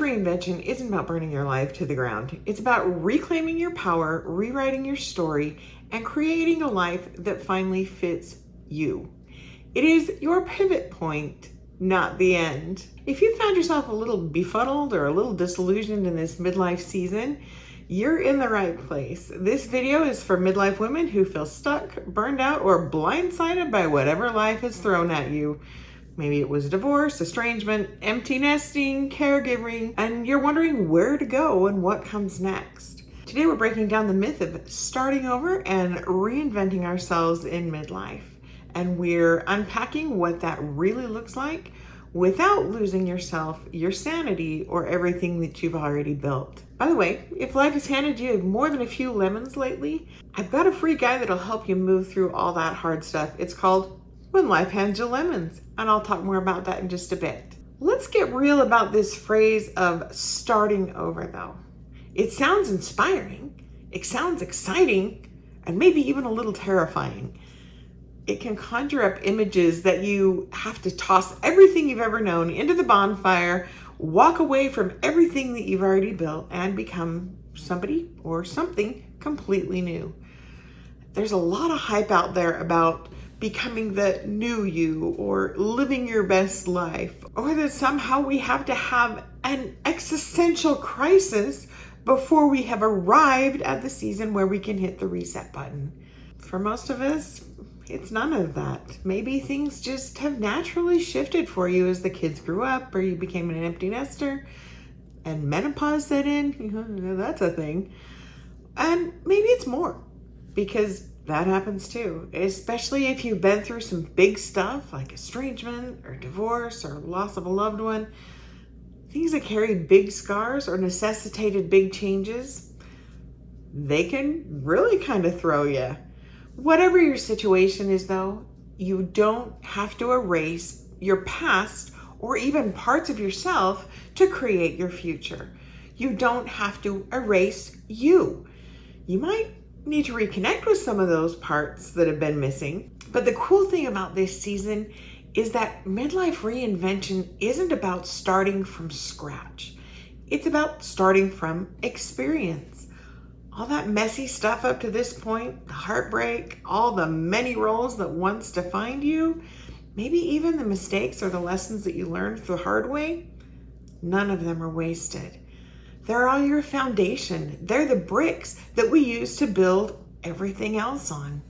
reinvention isn't about burning your life to the ground. It's about reclaiming your power, rewriting your story, and creating a life that finally fits you. It is your pivot point, not the end. If you found yourself a little befuddled or a little disillusioned in this midlife season, you're in the right place. This video is for midlife women who feel stuck, burned out, or blindsided by whatever life has thrown at you. Maybe it was divorce, estrangement, empty nesting, caregiving, and you're wondering where to go and what comes next. Today we're breaking down the myth of starting over and reinventing ourselves in midlife. And we're unpacking what that really looks like without losing yourself, your sanity, or everything that you've already built. By the way, if life has handed you more than a few lemons lately, I've got a free guide that'll help you move through all that hard stuff. It's called When Life Hands You Lemons, and I'll talk more about that in just a bit. Let's get real about this phrase of starting over though. It sounds inspiring, it sounds exciting, and maybe even a little terrifying. It can conjure up images that you have to toss everything you've ever known into the bonfire, walk away from everything that you've already built, and become somebody or something completely new. There's a lot of hype out there about becoming the new you or living your best life, or that somehow we have to have an existential crisis before we have arrived at the season where we can hit the reset button. For most of us, it's none of that. Maybe things just have naturally shifted for you as the kids grew up or you became an empty nester and menopause set in. That's a thing. And maybe it's more, because that happens too, especially if you've been through some big stuff like estrangement or divorce or loss of a loved one. Things that carry big scars or necessitated big changes, they can really kind of throw you. Whatever your situation is though, you don't have to erase your past or even parts of yourself to create your future. You don't have to erase you. You might need to reconnect with some of those parts that have been missing. But the cool thing about this season is that midlife reinvention isn't about starting from scratch. It's about starting from experience. All that messy stuff up to this point, the heartbreak, all the many roles that once defined you, maybe even the mistakes or the lessons that you learned the hard way, none of them are wasted. They're all your foundation. They're the bricks that we use to build everything else on.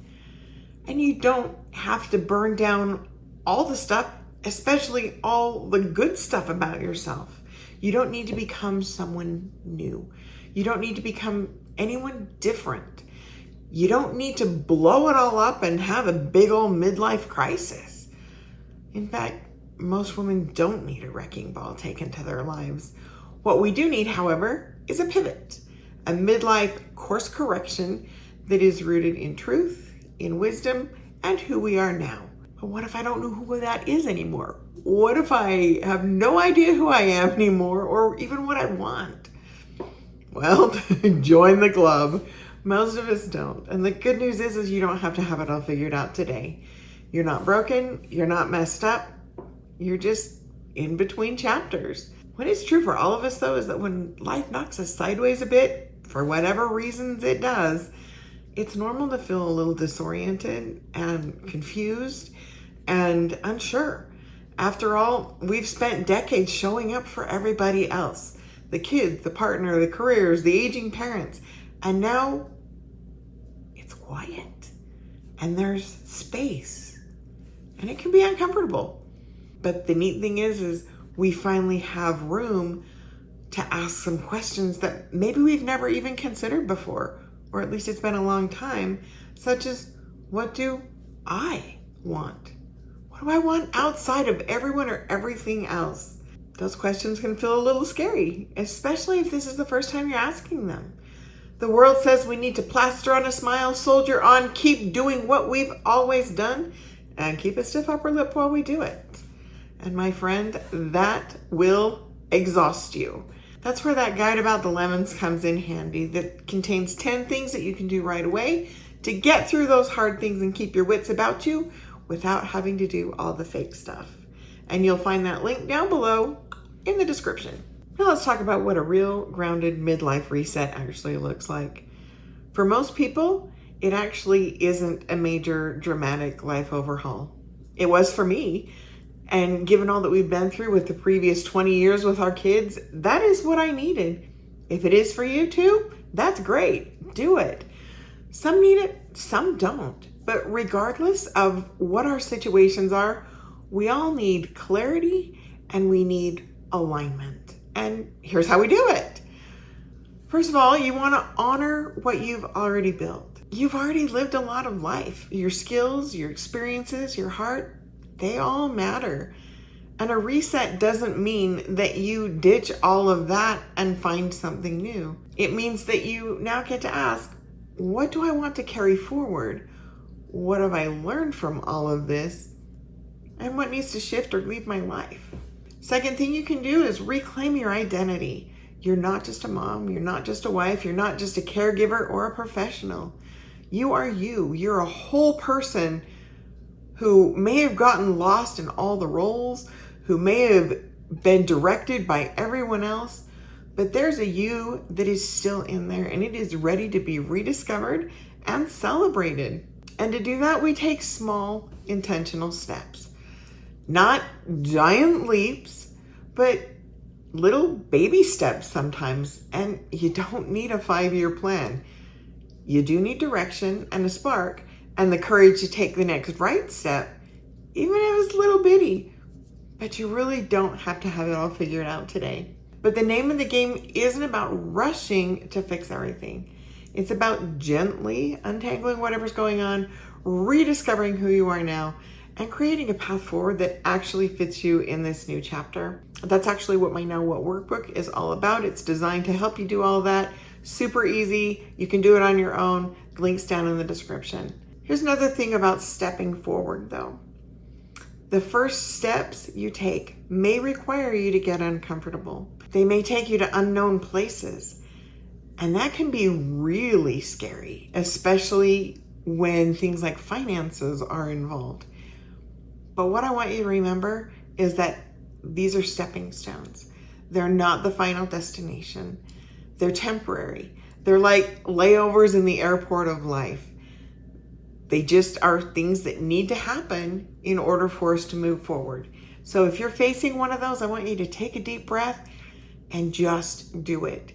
And you don't have to burn down all the stuff, especially all the good stuff about yourself. You don't need to become someone new. You don't need to become anyone different. You don't need to blow it all up and have a big old midlife crisis. In fact, most women don't need a wrecking ball taken to their lives. What we do need, however, is a pivot, a midlife course correction that is rooted in truth, in wisdom, and who we are now. But what if I don't know who that is anymore? What if I have no idea who I am anymore or even what I want? Well, join the club. Most of us don't. And the good news is you don't have to have it all figured out today. You're not broken. You're not messed up. You're just in between chapters. What is true for all of us, though, is that when life knocks us sideways a bit, for whatever reasons it does, it's normal to feel a little disoriented and confused and unsure. After all, we've spent decades showing up for everybody else. The kids, the partner, the careers, the aging parents. And now it's quiet and there's space. And it can be uncomfortable. But the neat thing is we finally have room to ask some questions that maybe we've never even considered before, or at least it's been a long time, such as, what do I want? What do I want outside of everyone or everything else? Those questions can feel a little scary, especially if this is the first time you're asking them. The world says we need to plaster on a smile, soldier on, keep doing what we've always done, and keep a stiff upper lip while we do it. And my friend, that will exhaust you. That's where that guide about the lemons comes in handy, that contains 10 things that you can do right away to get through those hard things and keep your wits about you without having to do all the fake stuff. And you'll find that link down below in the description. Now let's talk about what a real grounded midlife reset actually looks like. For most people, it actually isn't a major dramatic life overhaul. It was for me. And given all that we've been through with the previous 20 years with our kids, that is what I needed. If it is for you too, that's great. Do it. Some need it, some don't. But regardless of what our situations are, we all need clarity and we need alignment. And here's how we do it. First of all, you want to honor what you've already built. You've already lived a lot of life. Your skills, your experiences, your heart, they all matter. And a reset doesn't mean that you ditch all of that and find something new. It means that you now get to ask, what do I want to carry forward? What have I learned from all of this? And what needs to shift or leave my life? Second thing you can do is reclaim your identity. You're not just a mom, you're not just a wife, you're not just a caregiver or a professional. You are you. You're a whole person who may have gotten lost in all the roles, who may have been directed by everyone else, but there's a you that is still in there and it is ready to be rediscovered and celebrated. And to do that, we take small, intentional steps. Not giant leaps, but little baby steps sometimes. And you don't need a 5-year plan. You do need direction and a spark and the courage to take the next right step, even if it's little bitty. But you really don't have to have it all figured out today. But the name of the game isn't about rushing to fix everything. It's about gently untangling whatever's going on, rediscovering who you are now, and creating a path forward that actually fits you in this new chapter. That's actually what my Now What workbook is all about. It's designed to help you do all that. Super easy. You can do it on your own. The link's down in the description. Here's another thing about stepping forward though. The first steps you take may require you to get uncomfortable. They may take you to unknown places. And that can be really scary, especially when things like finances are involved. But what I want you to remember is that these are stepping stones. They're not the final destination. They're temporary. They're like layovers in the airport of life. They just are things that need to happen in order for us to move forward. So if you're facing one of those, I want you to take a deep breath and just do it.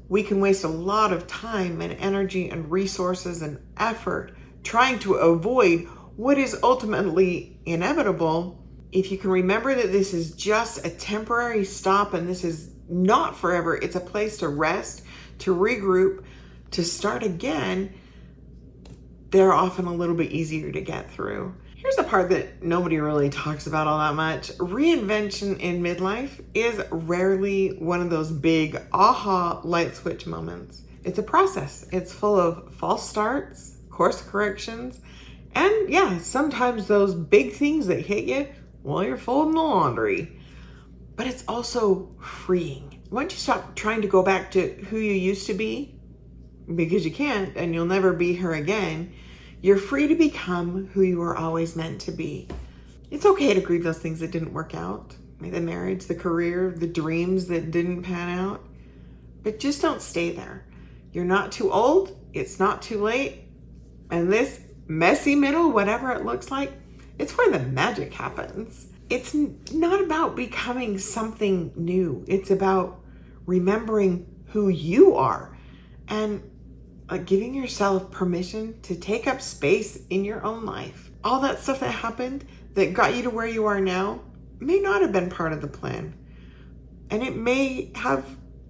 We can waste a lot of time and energy and resources and effort trying to avoid what is ultimately inevitable. If you can remember that this is just a temporary stop and this is not forever, it's a place to rest, to regroup, to start again, they're often a little bit easier to get through. Here's the part that nobody really talks about all that much. Reinvention in midlife is rarely one of those big aha light switch moments. It's a process. It's full of false starts, course corrections, and yeah, sometimes those big things that hit you while you're folding the laundry. But it's also freeing. Once you stop trying to go back to who you used to be, because you can't and you'll never be her again, you're free to become who you were always meant to be. It's okay to grieve those things that didn't work out. The marriage, the career, the dreams that didn't pan out. But just don't stay there. You're not too old. It's not too late. And this messy middle, whatever it looks like, it's where the magic happens. It's not about becoming something new. It's about remembering who you are and giving yourself permission to take up space in your own life. All that stuff that happened that got you to where you are now may not have been part of the plan. And it may have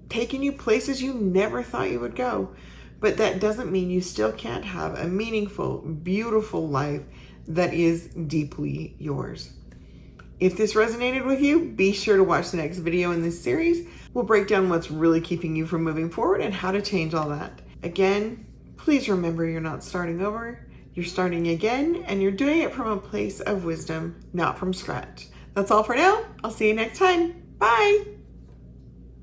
taken you places you never thought you would go. But that doesn't mean you still can't have a meaningful, beautiful life that is deeply yours. If this resonated with you, be sure to watch the next video in this series. We'll break down what's really keeping you from moving forward and how to change all that. Again, please remember you're not starting over, you're starting again, and you're doing it from a place of wisdom, not from scratch. That's all for now. I'll see you next time. Bye.